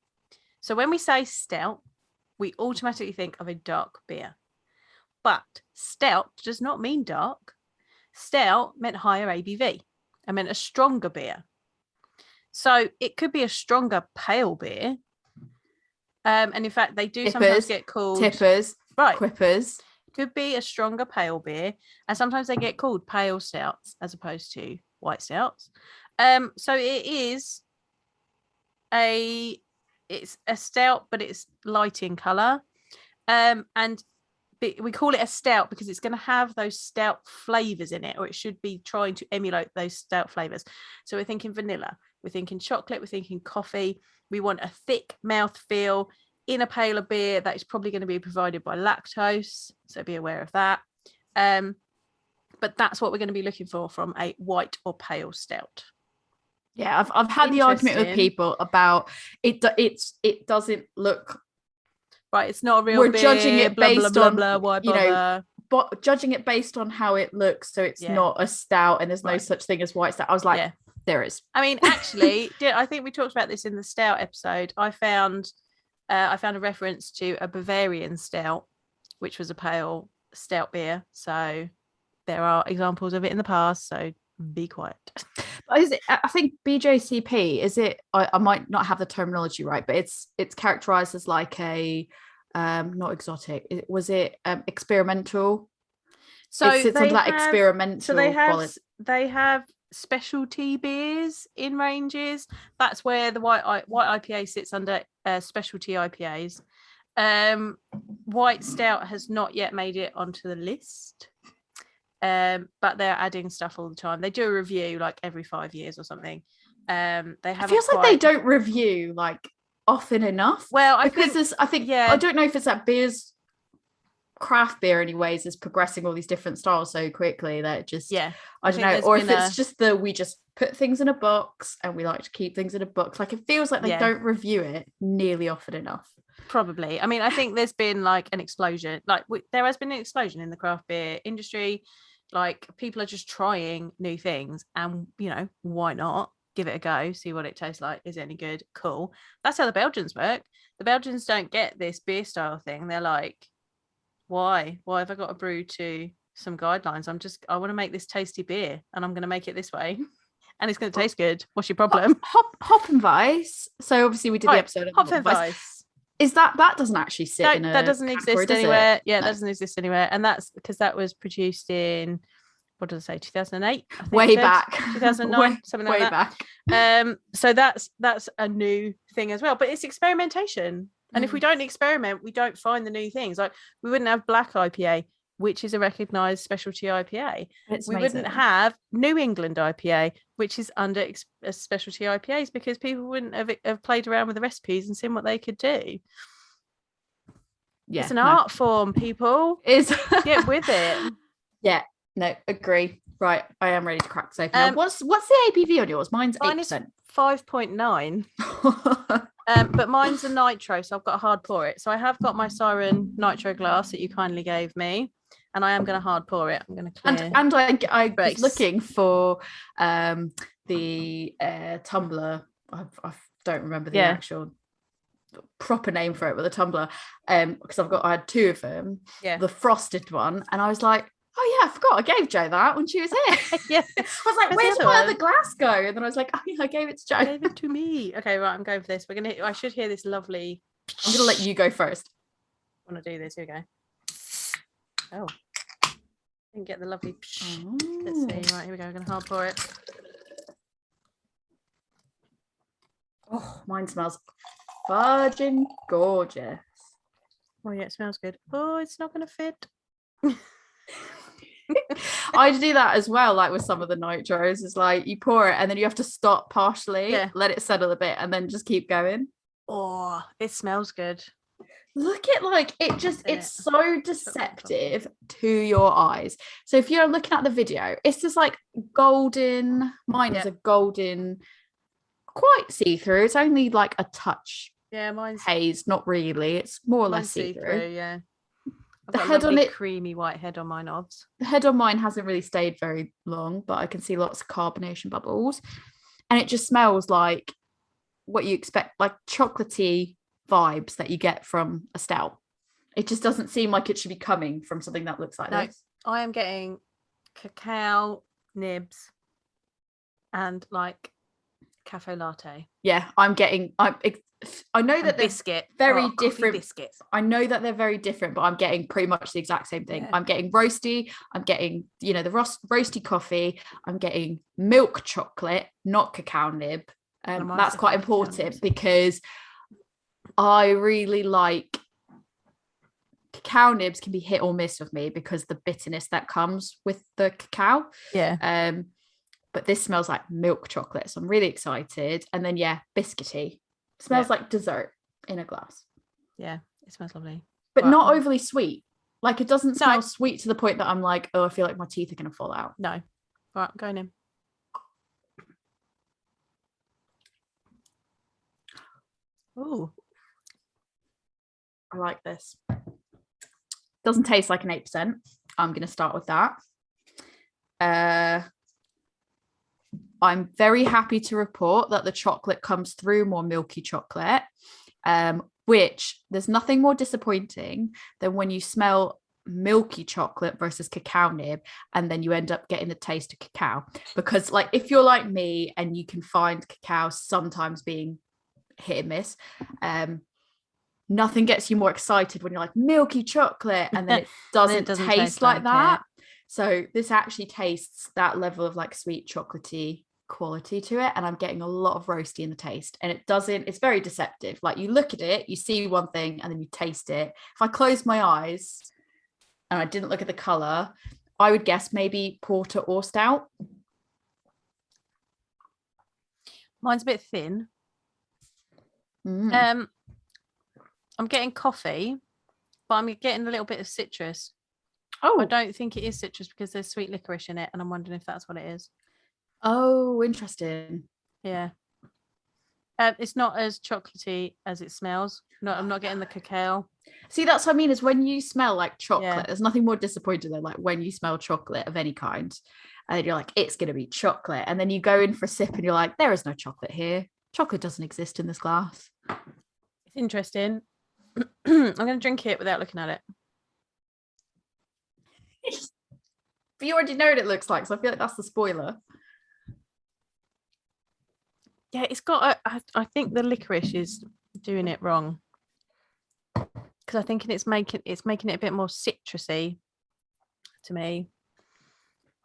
Speaker 1: So when we say stout, we automatically think of a dark beer. But stout does not mean dark. Stout meant higher ABV. I meant a stronger beer. So it could be a stronger pale beer. And in fact, they do sometimes get called
Speaker 2: tippers,
Speaker 1: right?
Speaker 2: Quippers.
Speaker 1: Could be a stronger pale beer, and sometimes they get called pale stouts as opposed to white stouts. So it's a stout, but it's light in color. And we call it a stout because it's going to have those stout flavors in it, or it should be trying to emulate those stout flavors. So we're thinking vanilla, we're thinking chocolate, we're thinking coffee. We want a thick mouthfeel in a paler beer that is probably going to be provided by lactose. So be aware of that. But that's what we're going to be looking for from a white or pale stout.
Speaker 2: Yeah, I've had the argument with people about it. It doesn't look
Speaker 1: right. It's not a real.
Speaker 2: We're
Speaker 1: beer,
Speaker 2: judging it
Speaker 1: blah,
Speaker 2: based
Speaker 1: blah,
Speaker 2: on
Speaker 1: blah, blah, blah,
Speaker 2: but judging it based on how it looks. So it's not a stout, and there's no such thing as white stout. I was like, there is.
Speaker 1: I mean, actually, I think we talked about this in the stout episode. I found a reference to a Bavarian stout, which was a pale stout beer. So there are examples of it in the past. So be quiet.
Speaker 2: Is it, I think BJCP, is it, I might not have the terminology right, but it's characterized as like a not exotic, was it experimental?
Speaker 1: So
Speaker 2: it sits under that experimental
Speaker 1: so they have
Speaker 2: quality.
Speaker 1: they have specialty beers in ranges. That's where the white IPA sits under specialty IPAs. White stout has not yet made it onto the list, but they're adding stuff all the time. They do a review like every 5 years or something. They have.
Speaker 2: It feels like they don't review like often enough.
Speaker 1: Well, I
Speaker 2: think
Speaker 1: yeah.
Speaker 2: I don't know if it's that beers, craft beer anyways, is progressing all these different styles so quickly that just I don't know, or if it's just we just put things in a box and we like to keep things in a box. Like it feels like they don't review it nearly often enough.
Speaker 1: Probably. I mean, I think there's been like an explosion. Like there has been an explosion in the craft beer industry. Like people are just trying new things, and why not give it a go, see what it tastes like. Is it any good? Cool. That's how the Belgians work. The Belgians don't get this beer style thing. They're like, why have I got to brew to some guidelines? I want to make this tasty beer, and I'm going to make it this way, and it's going to taste good. What's your problem?
Speaker 2: Hopfenweiss. So obviously we did the episode on Hopfenweiss. Is that doesn't actually sit in a
Speaker 1: that doesn't exist anywhere. Yeah, no. That doesn't exist anywhere, and that's because that was produced in, what did I say, 2008?
Speaker 2: Way back,
Speaker 1: 2009, something like that.
Speaker 2: Back.
Speaker 1: So that's a new thing as well, but it's experimentation. And if we don't experiment, we don't find the new things. Like we wouldn't have black IPA, which is a recognized specialty IPA. We wouldn't have New England IPA, which is under specialty IPAs, because people wouldn't have played around with the recipes and seen what they could do. Yeah, it's an art form, people. Get with it.
Speaker 2: Yeah, no, agree. Right, I am ready to crack this open. What's the ABV on yours? Mine's 8%.
Speaker 1: 5.9. But mine's a nitro, so I've got to hard pour it. So I have got my Siren nitro glass that you kindly gave me, and I am going to hard pour it. I'm going to clear.
Speaker 2: And I was looking for the tumbler. I don't remember the actual proper name for it, but the tumbler, because I had two of them. Yeah. The frosted one, and I was like, oh yeah, I forgot I gave Jo that when she was here.
Speaker 1: Yeah.
Speaker 2: I was like, where's my other glass go? And then I was like, oh yeah, I gave it to Jo.
Speaker 1: I gave it to me. Okay, right, I'm going for this. I should hear this lovely.
Speaker 2: I'm gonna let you go first.
Speaker 1: I want to do this. Here we go. Oh, didn't get the lovely.
Speaker 2: Oh.
Speaker 1: Let's see. Right, here we go. I'm gonna hard pour it.
Speaker 2: Oh, mine smells fudging gorgeous.
Speaker 1: Oh yeah, it smells good. Oh, it's not gonna fit.
Speaker 2: I do that as well, like with some of the nitros. Is like you pour it and then you have to stop partially, let it settle a bit, and then just keep going.
Speaker 1: Oh, it smells good.
Speaker 2: Look at like it's so deceptive to your eyes. So if you're looking at the video, it's just like golden. Mine is a golden, quite see-through. It's only like a touch.
Speaker 1: Yeah, mine's
Speaker 2: haze, not really. It's more or less see-through.
Speaker 1: Yeah.
Speaker 2: The head on it,
Speaker 1: creamy white head on my knobs.
Speaker 2: The head on mine hasn't really stayed very long, but I can see lots of carbonation bubbles, and it just smells like what you expect, like chocolatey vibes that you get from a stout. It just doesn't seem like it should be coming from something that looks like this.
Speaker 1: I am getting cacao nibs and like cafe latte.
Speaker 2: Yeah, I know that
Speaker 1: they're
Speaker 2: very different
Speaker 1: biscuits.
Speaker 2: I know that they're very different, but I'm getting pretty much the exact same thing. I'm getting roasty. I'm getting, the roasty coffee. I'm getting milk chocolate, not cacao nib. That's quite important because I really like cacao nibs. Can be hit or miss with me because the bitterness that comes with the cacao.
Speaker 1: Yeah.
Speaker 2: But this smells like milk chocolate, so I'm really excited. And then biscuity. Smells like dessert in a glass.
Speaker 1: Yeah, it smells lovely.
Speaker 2: But not overly sweet. Like it doesn't smell sweet to the point that I'm like, oh, I feel like my teeth are going to fall out.
Speaker 1: No. Right, I'm going in. Oh,
Speaker 2: I like this. Doesn't taste like an 8%. I'm going to start with that. I'm very happy to report that the chocolate comes through more milky chocolate, which there's nothing more disappointing than when you smell milky chocolate versus cacao nib and then you end up getting the taste of cacao. Because like if you're like me and you can find cacao sometimes being hit and miss, nothing gets you more excited when you're like milky chocolate and then it doesn't taste like that. So this actually tastes that level of like sweet chocolatey quality to it, and I'm getting a lot of roasty in the taste, and it's very deceptive. Like you look at it, you see one thing, and then you taste it. If I close my eyes and I didn't look at the color, I would guess maybe porter or stout.
Speaker 1: Mine's a bit thin.
Speaker 2: Mm.
Speaker 1: I'm getting coffee, but I'm getting a little bit of citrus.
Speaker 2: Oh,
Speaker 1: I don't think it is citrus because there's sweet licorice in it, and I'm wondering if that's what it is.
Speaker 2: oh, interesting.
Speaker 1: Yeah. It's not as chocolatey as it smells. No, I'm not getting the cacao.
Speaker 2: See, that's what I mean, is when you smell like chocolate,
Speaker 1: Yeah.
Speaker 2: there's nothing more disappointing than like when you smell chocolate of any kind, and then you're like, it's going to be chocolate. And then you go in for a sip and you're like, there is no chocolate here. Chocolate doesn't exist in this glass.
Speaker 1: It's interesting. I'm going to drink it without looking at it.
Speaker 2: But you already know what it looks like, so I feel like that's the spoiler.
Speaker 1: Yeah, it's got I think the licorice is doing it wrong. Because I think it's making it a bit more citrusy to me.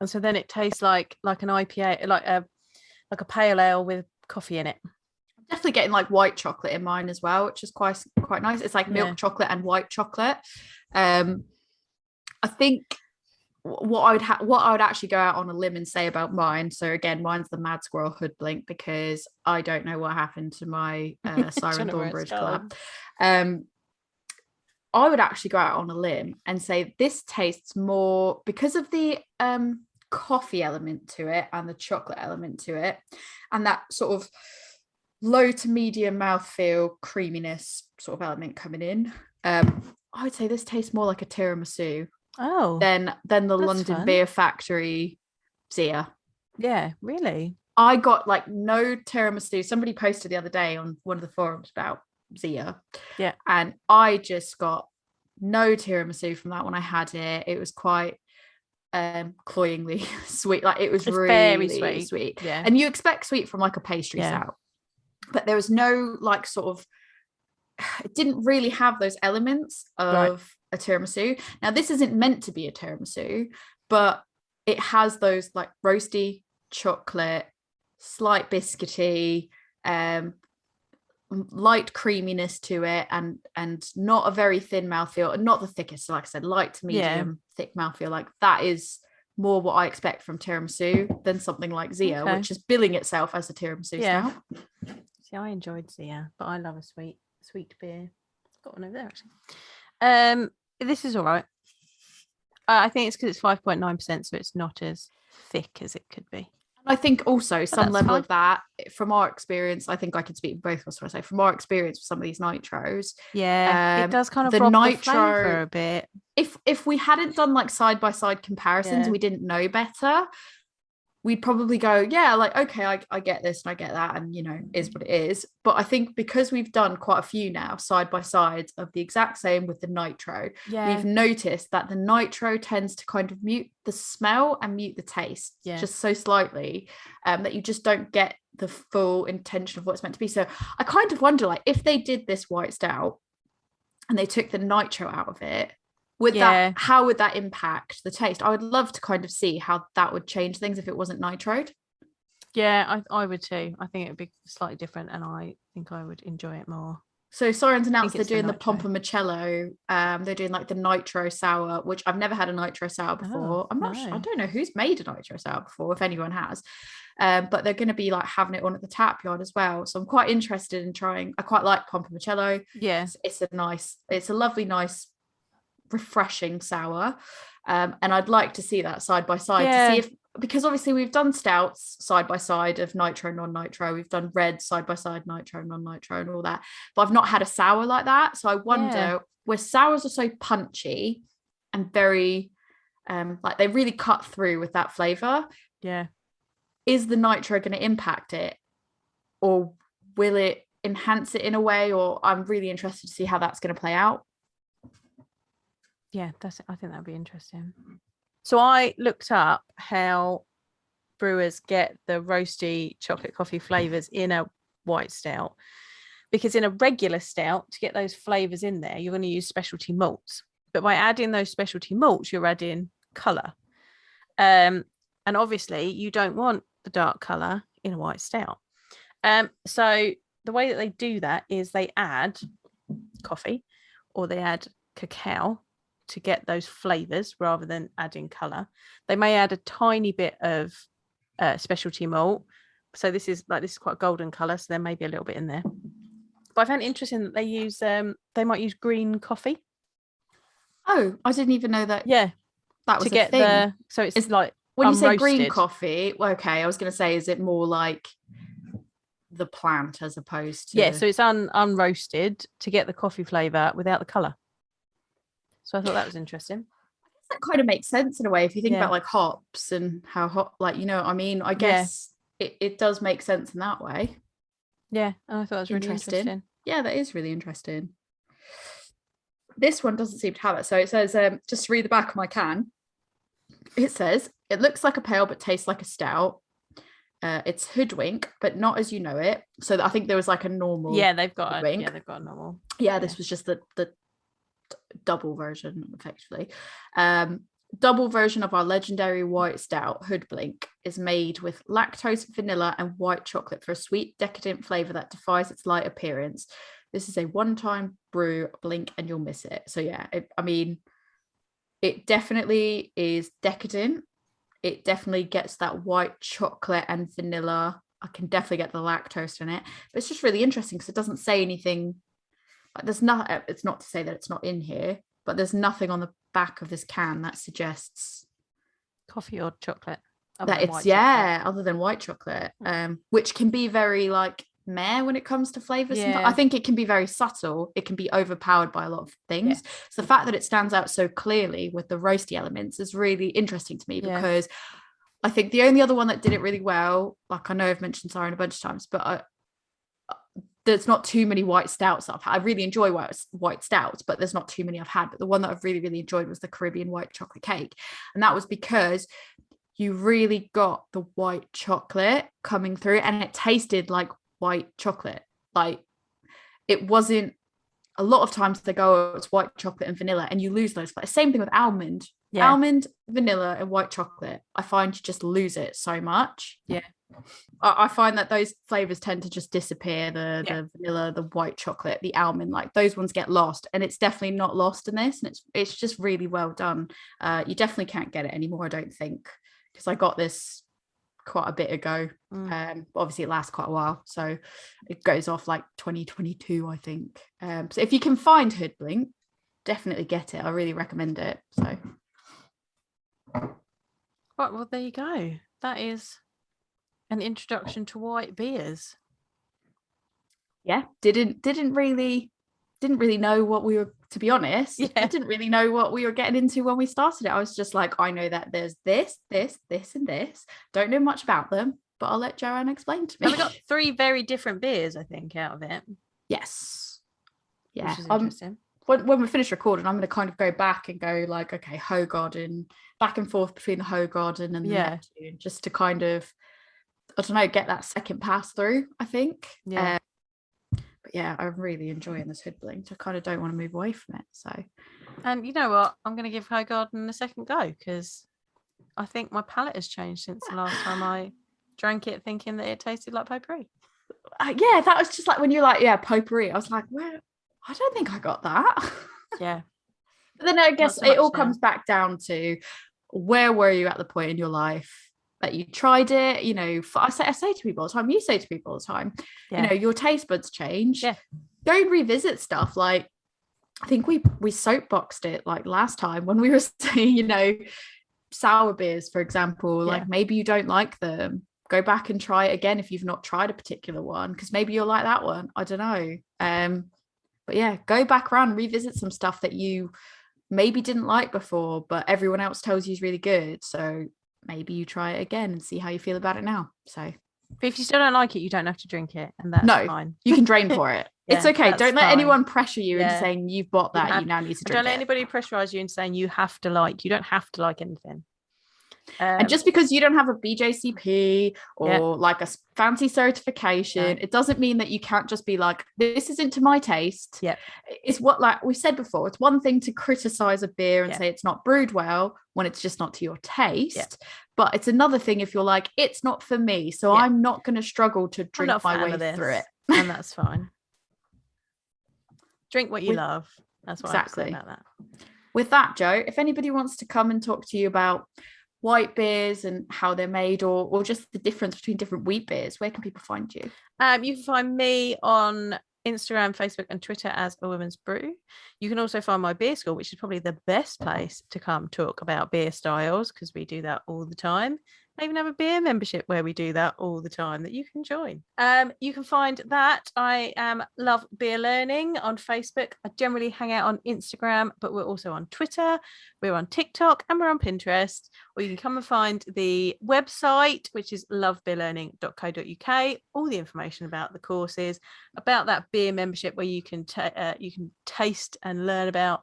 Speaker 1: And so then it tastes like an IPA, like a pale ale with coffee in it.
Speaker 2: I'm definitely getting like white chocolate in mine as well, which is quite nice. It's like milk chocolate and white chocolate. I think what I would actually go out on a limb and say about mine. So again, mine's the Mad Squirrel Hoodlink, because I don't know what happened to my Siren Thornbridge collab. I would actually go out on a limb and say this tastes more, because of the coffee element to it and the chocolate element to it, and that sort of low to medium mouthfeel creaminess sort of element coming in. I would say this tastes more like a tiramisu. Than the London Beer Factory Zia.
Speaker 1: Yeah, really.
Speaker 2: I got like no tiramisu. Somebody posted the other day on one of the forums about Zia.
Speaker 1: Yeah.
Speaker 2: And I just got no tiramisu from that when I had it. It was quite cloyingly sweet. Like it's really very sweet.
Speaker 1: Yeah.
Speaker 2: And you expect sweet from like a pastry stout. But there was no like sort of, it didn't really have those elements of a tiramisu. Now this isn't meant to be a tiramisu, but it has those like roasty chocolate, slight biscuity, light creaminess to it, and not a very thin mouthfeel, and not the thickest. So like I said, light to medium thick mouthfeel. Like that is more what I expect from tiramisu than something like Zia, which is billing itself as a tiramisu stout.
Speaker 1: See, I enjoyed Zia, but I love a sweet beer. Got one over there actually. This is all right. I think it's because it's 5.9%, so it's not as thick as it could be.
Speaker 2: I think also some level of that, from our experience, I think I can speak both of us when I say, from our experience with some of these nitros.
Speaker 1: Yeah, it does kind of rob the flavor a bit.
Speaker 2: If we hadn't done like side by side comparisons, we didn't know better, we'd probably go, yeah, like, okay, I get this and I get that, and, you know, is what it is. But I think because we've done quite a few now side by sides of the exact same with the nitro, we've noticed that the nitro tends to kind of mute the smell and mute the taste just so slightly, that you just don't get the full intention of what it's meant to be. So I kind of wonder, like, if they did this white stout and they took the nitro out of it, how would that impact the taste? I would love to kind of see how that would change things if it wasn't nitroed.
Speaker 1: Yeah, I would too. I think it would be slightly different, and I think I would enjoy it more.
Speaker 2: So Siren's announced they're doing the Pompomichello. They're doing like the nitro sour, which I've never had a nitro sour before. I don't know who's made a nitro sour before, if anyone has. But they're going to be like having it on at the tap yard as well. So I'm quite interested in trying. I quite like Pompomichello.
Speaker 1: Yes,
Speaker 2: it's a lovely, nice, refreshing sour, and I'd like to see that side by side to see if, because obviously we've done stouts side by side of nitro, non-nitro, we've done red side by side, nitro, non-nitro, and all that, but I've not had a sour like that. So I wonder, where sours are so punchy and very like they really cut through with that flavor, is the nitro going to impact it, or will it enhance it in a way? Or I'm really interested to see how that's going to play out.
Speaker 1: Yeah, I think that'd be interesting. So I looked up how brewers get the roasty chocolate coffee flavors in a white stout, because in a regular stout, to get those flavors in there, you're going to use specialty malts. But by adding those specialty malts, you're adding color. And obviously you don't want the dark color in a white stout. So the way that they do that is they add coffee or they add cacao to get those flavors rather than adding color. They may add a tiny bit of specialty malt. So this is quite a golden color, so there may be a little bit in there. But I found it interesting that they might use green coffee.
Speaker 2: Oh, I didn't even know that.
Speaker 1: Yeah,
Speaker 2: that was
Speaker 1: to get
Speaker 2: thing.
Speaker 1: So it's like
Speaker 2: when you say
Speaker 1: unroasted.
Speaker 2: green coffee. Okay, I was going to say, is it more like the plant as opposed to?
Speaker 1: Yeah, so it's unroasted to get the coffee flavor without the color. So I thought that was interesting.
Speaker 2: That kind of makes sense in a way if you think about like hops and how hot, like, you know what I mean? I guess it does make sense in that way.
Speaker 1: Yeah, and I thought that was really interesting.
Speaker 2: Yeah, that is really interesting. This one doesn't seem to have it. So it says, just to read the back of my can, it says, it looks like a pale but tastes like a stout. It's hoodwink, but not as you know it. So I think there was like a normal.
Speaker 1: Yeah, they've got a normal.
Speaker 2: Yeah, this was just the double version, effectively. Double version of our legendary white stout, Hoodblink, is made with lactose, vanilla, and white chocolate for a sweet, decadent flavor that defies its light appearance. This is a one-time brew, blink, and you'll miss it. So yeah, it definitely is decadent. It definitely gets that white chocolate and vanilla. I can definitely get the lactose in it, but it's just really interesting because it doesn't say anything. There's not. It's not to say that it's not in here, but there's nothing on the back of this can that suggests
Speaker 1: coffee or chocolate.
Speaker 2: That it's other than white chocolate, which can be very like meh when it comes to flavors. I think it can be very subtle. It can be overpowered by a lot of things. So the fact that it stands out so clearly with the roasty elements is really interesting to me because I think the only other one that did it really well, like I know I've mentioned Siren a bunch of times, but there's not too many white stouts that I've had. I really enjoy white stouts, but there's not too many I've had. But the one that I've really, really enjoyed was the Caribbean white chocolate cake. And that was because you really got the white chocolate coming through and it tasted like white chocolate. Like it wasn't, a lot of times they go, it's white chocolate and vanilla and you lose those. But same thing with almond. Almond, vanilla, and white chocolate. I find you just lose it so much.
Speaker 1: Yeah.
Speaker 2: I find that those flavors tend to just disappear. The vanilla, the white chocolate, the almond, like those ones get lost, and it's definitely not lost in this. And it's just really well done. You definitely can't get it anymore, I don't think, because I got this quite a bit ago. Obviously it lasts quite a while, so it goes off like 2022, I think. So if you can find Hoodblink, definitely get it. I really recommend it. So
Speaker 1: right, well there you go. That is an introduction to white beers.
Speaker 2: Didn't really know what we were, to be honest. I didn't really know what we were getting into when we started it. I was just like, I know that there's this, and this. Don't know much about them, but I'll let Joanne explain to me.
Speaker 1: And we got 3 very different beers, I think, out of it.
Speaker 2: Yes. Yeah.
Speaker 1: Which is interesting.
Speaker 2: When we finish recording, I'm going to kind of go back and go like, okay, Hoegaarden, back and forth between the Hoegaarden and the Neptune, just to kind of, I don't know, get that second pass through, I think. But yeah, I'm really enjoying this Hoodblink. I kind of don't want to move away from it. So,
Speaker 1: and you know what? I'm going to give Hoegaarden a second go because I think my palate has changed since the last time I drank it, thinking that it tasted like potpourri.
Speaker 2: Yeah, that was just like when you're like, potpourri. I was like, well, I don't think I got that.
Speaker 1: Yeah.
Speaker 2: But then I guess it all comes back down to where were you at the point in your life that you tried it? You know, I say to people all the time, you say to people all the time, you know, your taste buds change.
Speaker 1: Yeah.
Speaker 2: Go revisit stuff. Like, I think we soapboxed it like last time when we were saying, you know, sour beers, for example, like maybe you don't like them. Go back and try it again if you've not tried a particular one, because maybe you'll like that one. I don't know. But yeah, go back around and revisit some stuff that you maybe didn't like before, but everyone else tells you is really good. So maybe you try it again and see how you feel about it now. So
Speaker 1: but if you still don't like it, you don't have to drink it, and that's fine.
Speaker 2: You can drain for it. It's okay. Don't let anyone pressure you into saying you've bought that, you now need to drink it.
Speaker 1: Don't let anybody pressurize you into saying you have to like. You don't have to like anything.
Speaker 2: And just because you don't have a BJCP or like a fancy certification, it doesn't mean that you can't just be like, this isn't to my taste.
Speaker 1: Yeah.
Speaker 2: It's what, like we said before, it's one thing to criticize a beer and say it's not brewed well when it's just not to your taste. Yeah. But it's another thing if you're like, it's not for me. So I'm not going to struggle to drink my way through it.
Speaker 1: And that's fine. Drink what you love. That's what I have to say about that.
Speaker 2: With that, Jo, if anybody wants to come and talk to you about white beers and how they're made, or just the difference between different wheat beers, where can people find you?
Speaker 1: You can find me on Instagram, Facebook and Twitter as A Woman's Brew. You can also find my beer school, which is probably the best place to come talk about beer styles, because we do that all the time. I even have a beer membership where we do that all the time that you can join. You can find that. I love beer learning on Facebook. I generally hang out on Instagram, but we're also on Twitter, we're on TikTok and we're on Pinterest. Or you can come and find the website, which is lovebeerlearning.co.uk. All the information about the courses, about that beer membership where you can taste and learn about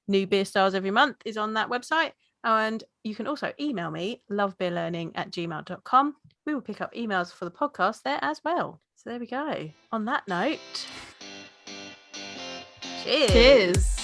Speaker 1: new beer styles every month is on that website. And you can also email me, lovebeerlearning@gmail.com. We will pick up emails for the podcast there as well. So there we go. On that note, cheers.